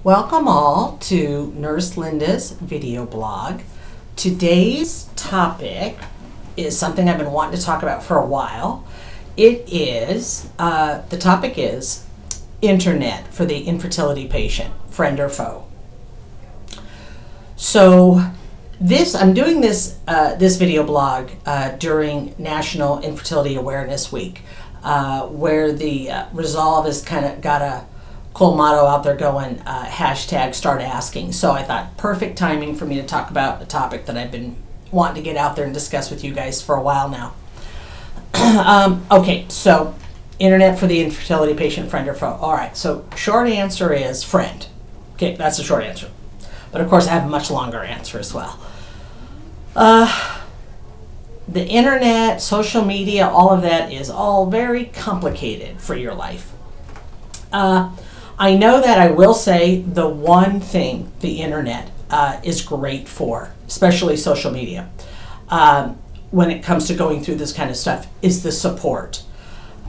Welcome all to Nurse Linda's video blog. Today's topic is something I've been wanting to talk about for a while. The topic is internet for the infertility patient, friend or foe. So I'm doing this video blog during National Infertility Awareness Week, where the Resolve has kind of got a cool motto out there going, hashtag start asking. So I thought perfect timing for me to talk about a topic that I've been wanting to get out there and discuss with you guys for a while now. Okay, so internet for the infertility patient, friend or foe. All right, so short answer is friend. Okay, that's the short answer. But of course I have a much longer answer as well. The internet, social media, all of that is all very complicated for your life. I know that I will say the one thing the internet is great for, especially social media, when it comes to going through this kind of stuff, is the support.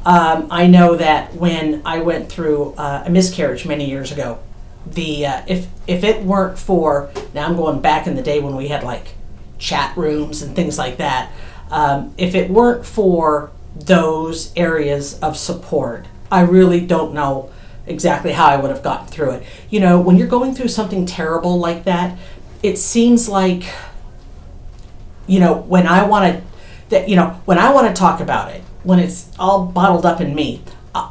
I know that when I went through a miscarriage many years ago, if it weren't for, now I'm going back in the day when we had like chat rooms and things like that, if it weren't for those areas of support, I really don't know exactly how I would have gotten through it. You know, when you're going through something terrible like that, it seems like, when I want to talk about it, when it's all bottled up in me,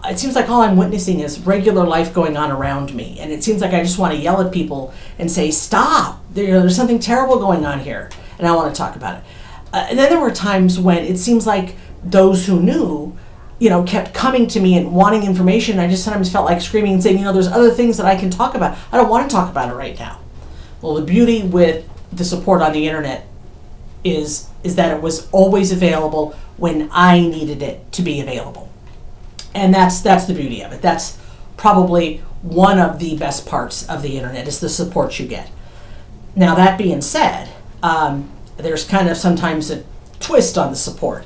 it seems like all I'm witnessing is regular life going on around me. And it seems like I just want to yell at people and say, stop, there's something terrible going on here. And I want to talk about it. And then there were times when it seems like those who knew, kept coming to me and wanting information. I just sometimes felt like screaming and saying, there's other things that I can talk about. I don't want to talk about it right now. Well, the beauty with the support on the internet is that it was always available when I needed it to be available. And that's the beauty of it. That's probably one of the best parts of the internet, is the support you get. Now, that being said, there's kind of sometimes a twist on the support.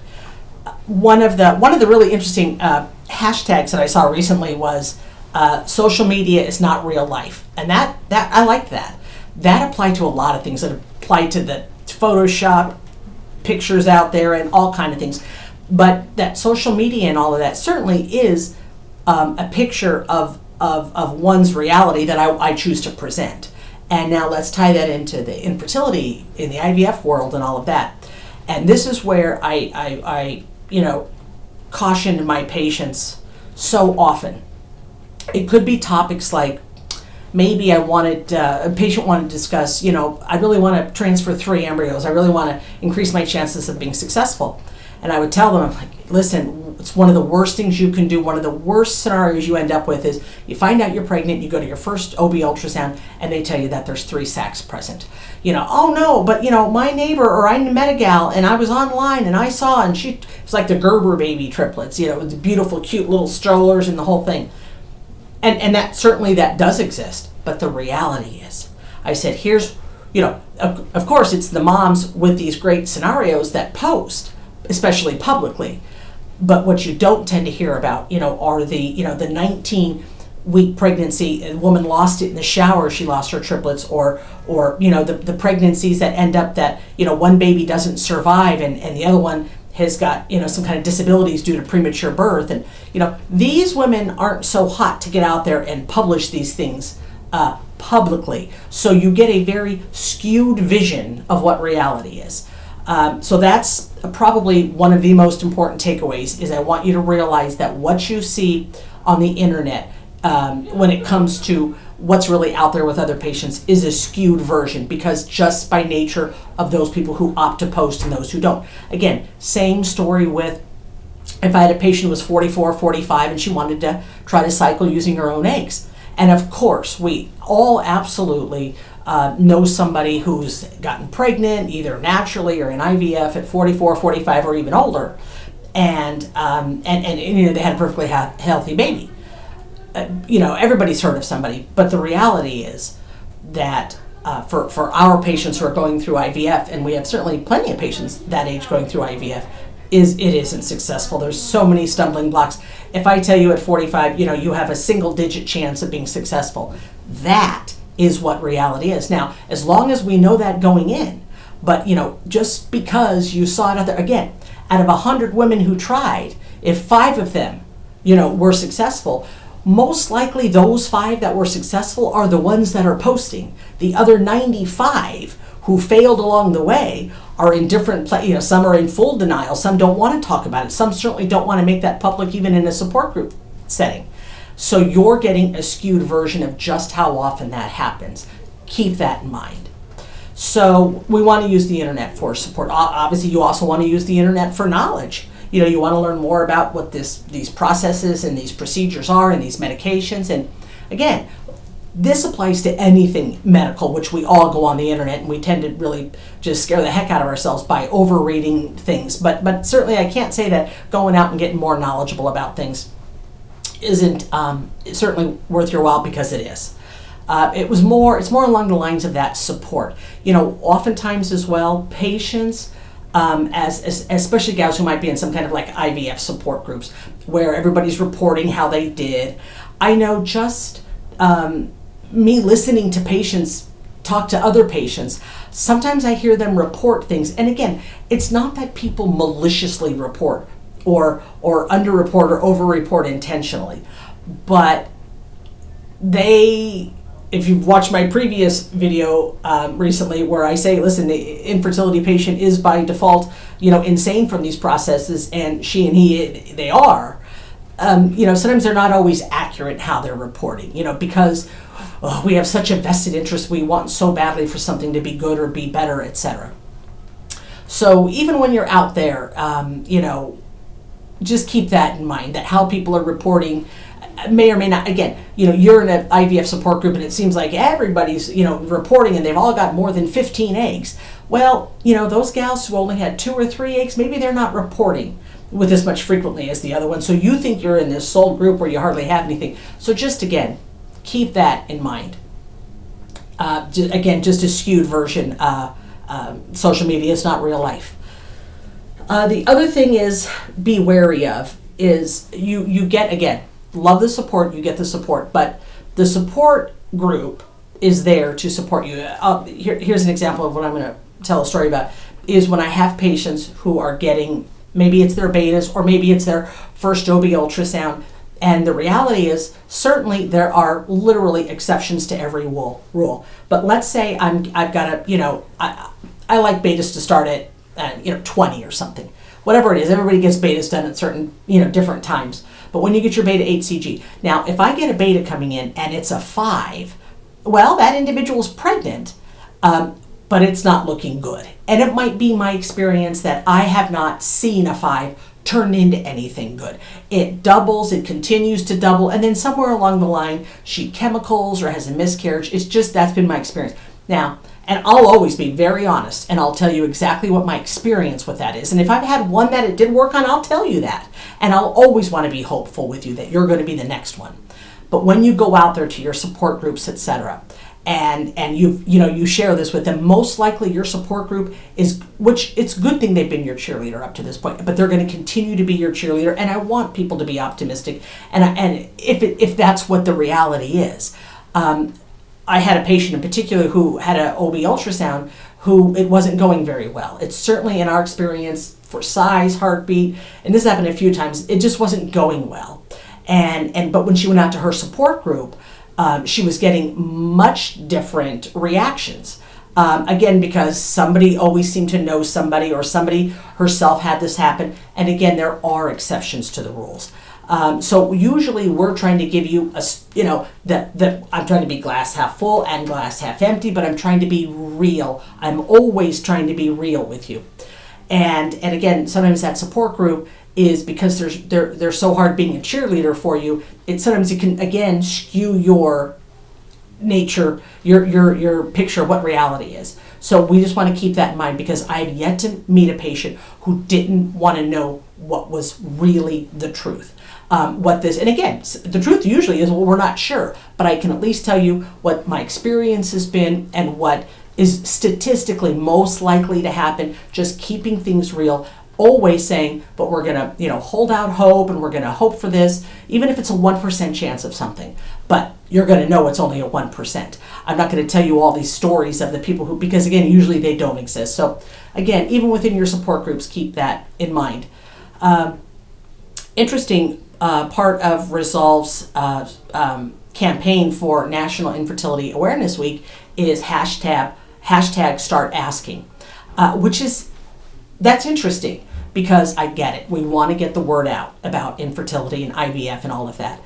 One of the really interesting hashtags that I saw recently was social media is not real life, and that I like that. That applied to a lot of things. That applied to the Photoshop pictures out there and all kind of things. But that social media and all of that certainly is a picture of one's reality that I choose to present. And now let's tie that into the infertility in the IVF world and all of that. And this is where I cautioned my patients so often. It could be topics like, maybe a patient wanted to discuss, I really want to transfer 3 embryos. I really want to increase my chances of being successful. And I would tell them, I'm like, listen, it's one of the worst things you can do. One of the worst scenarios you end up with is you find out you're pregnant, you go to your first OB ultrasound, and they tell you that there's 3 sacs present. Oh no, but my neighbor, or I met a gal and I was online and I saw, and it was like the Gerber baby triplets, with the beautiful, cute little strollers and the whole thing. And that certainly that does exist. But the reality is, I said, here's, of course it's the moms with these great scenarios that post, especially publicly. But what you don't tend to hear about, are the 19-week pregnancy, a woman lost it in the shower, she lost her triplets, or the pregnancies that end up that, one baby doesn't survive and the other one has got, some kind of disabilities due to premature birth. And, these women aren't so hot to get out there and publish these things publicly. So you get a very skewed vision of what reality is. So that's probably one of the most important takeaways, is I want you to realize that what you see on the internet, when it comes to what's really out there with other patients, is a skewed version, because just by nature of those people who opt to post and those who don't. Again, same story with, if I had a patient who was 44, 45, and she wanted to try to cycle using her own eggs. And of course, we all absolutely know somebody who's gotten pregnant, either naturally or in IVF, at 44, 45, or even older, and they had a perfectly healthy baby. Everybody's heard of somebody, but the reality is that for our patients who are going through IVF, and we have certainly plenty of patients that age going through IVF, it isn't successful. There's so many stumbling blocks. If I tell you at 45, you have a single digit chance of being successful, That is what reality is. Now, as long as we know that going in, but just because you saw it out there, again, out of 100 women who tried, if 5 of them, were successful, most likely those 5 that were successful are the ones that are posting. The other 95 who failed along the way are in different some are in full denial, some don't want to talk about it, some certainly don't want to make that public even in a support group setting. So you're getting a skewed version of just how often that happens. Keep that in mind. So we want to use the internet for support. Obviously, you also want to use the internet for knowledge. You want to learn more about what these processes and these procedures are and these medications. And again, this applies to anything medical, which we all go on the internet and we tend to really just scare the heck out of ourselves by overreading things. But certainly I can't say that going out and getting more knowledgeable about things isn't certainly worth your while, because it is. It's more along the lines of that support. Oftentimes as well, patients, as especially gals who might be in some kind of like IVF support groups where everybody's reporting how they did. I know just me listening to patients talk to other patients, sometimes I hear them report things. And again, it's not that people maliciously report or underreport or overreport intentionally, but if you've watched my previous video recently where I say, listen, the infertility patient is by default, insane from these processes, and she and he, they are, sometimes they're not always accurate in how they're reporting, because we have such a vested interest, we want so badly for something to be good or be better, etc. So even when you're out there, just keep that in mind, that how people are reporting may or may not. Again, you're in an IVF support group and it seems like everybody's, reporting and they've all got more than 15 eggs. Well, those gals who only had 2 or 3 eggs, maybe they're not reporting with as much frequently as the other one. So you think you're in this sole group where you hardly have anything. So just again, keep that in mind. Just a skewed version. Social media is not real life. The other thing is be wary of is you get, again, love the support, you get the support, but the support group is there to support you. Here's an example of what I'm going to tell a story about, is when I have patients who are getting, maybe it's their betas or maybe it's their first OB ultrasound, and the reality is certainly there are literally exceptions to every rule. But let's say I've got I like betas to start at 20 or something. Whatever it is, everybody gets betas done at certain, different times. But when you get your beta HCG, now if I get a beta coming in and it's a 5, well, that individual's pregnant, but it's not looking good. And it might be my experience that I have not seen a 5 turn into anything good. It doubles, it continues to double, and then somewhere along the line, she chemicals or has a miscarriage. It's just, that's been my experience. Now, and I'll always be very honest, and I'll tell you exactly what my experience with that is. And if I've had one that it did work on, I'll tell you that. And I'll always want to be hopeful with you that you're going to be the next one. But when you go out there to your support groups, etc., and you share this with them, most likely your support group is, which it's a good thing they've been your cheerleader up to this point, but they're going to continue to be your cheerleader. And I want people to be optimistic. And if that's what the reality is. I had a patient in particular who had an OB ultrasound who it wasn't going very well. It's certainly in our experience for size, heartbeat, and this happened a few times, it just wasn't going well. But when she went out to her support group, she was getting much different reactions. Again, because somebody always seemed to know somebody, or somebody herself had this happen. And again, there are exceptions to the rules. So usually we're trying to give you that I'm trying to be glass half full and glass half empty, but I'm trying to be real. I'm always trying to be real with you. And again, sometimes that support group is because they're so hard being a cheerleader for you. Sometimes it can again skew your nature, your picture of what reality is. So we just want to keep that in mind, because I've yet to meet a patient who didn't want to know what was really the truth. And again, the truth usually is, well, we're not sure, but I can at least tell you what my experience has been and what is statistically most likely to happen, just keeping things real, always saying, but we're going to, hold out hope and we're going to hope for this, even if it's a 1% chance of something. But you're going to know it's only a 1%. I'm not going to tell you all these stories of the people who, because again, usually they don't exist. So again, even within your support groups, keep that in mind. Interesting part of Resolve's campaign for National Infertility Awareness Week is hashtag start asking, that's interesting because I get it. We want to get the word out about infertility and IVF and all of that.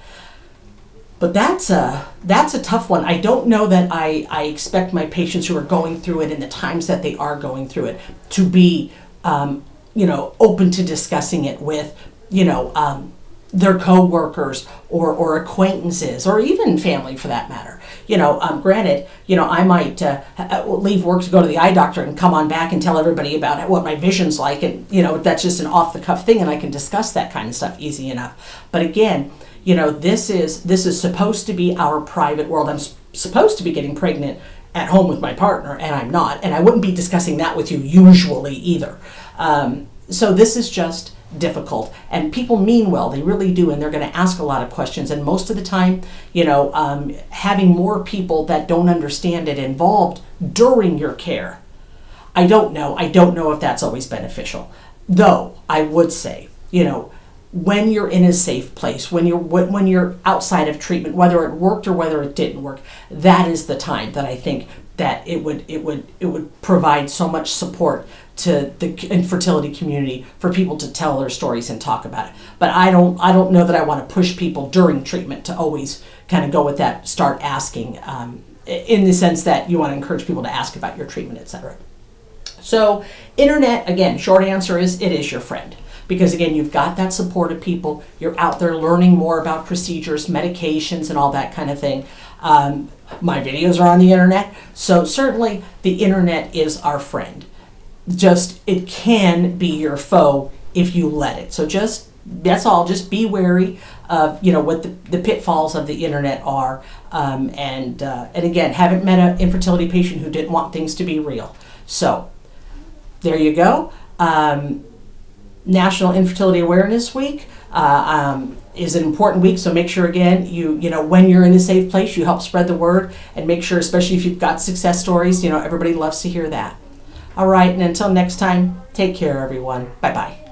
But that's a tough one. I don't know that I expect my patients who are going through it in the times that they are going through it to be, open to discussing it with, their co-workers or acquaintances or even family for that matter. Granted, I might leave work to go to the eye doctor and come on back and tell everybody about what my vision's like. And, that's just an off-the-cuff thing and I can discuss that kind of stuff easy enough. But again, this is supposed to be our private world. I'm supposed to be getting pregnant at home with my partner, and I'm not. And I wouldn't be discussing that with you usually either. So this is just difficult. And people mean well, they really do, and they're going to ask a lot of questions. And most of the time, having more people that don't understand it involved during your care, I don't know if that's always beneficial. Though I would say, when you're in a safe place, when you're outside of treatment, whether it worked or whether it didn't work, that is the time that I think that it would provide so much support to the infertility community for people to tell their stories and talk about it. But I don't know that I want to push people during treatment to always kind of go with that, start asking, in the sense that you want to encourage people to ask about your treatment, etc. So internet, again, short answer is it is your friend. Because again, you've got that support of people, you're out there learning more about procedures, medications, and all that kind of thing. My videos are on the internet, so certainly the internet is our friend. Just, it can be your foe if you let it. So that's all, just be wary of, what the pitfalls of the internet are. And again, haven't met an infertility patient who didn't want things to be real. So there you go. National Infertility Awareness Week is an important week, so make sure again when you're in a safe place, you help spread the word, and make sure, especially if you've got success stories, everybody loves to hear that. All right, and until next time, take care, everyone. Bye-bye.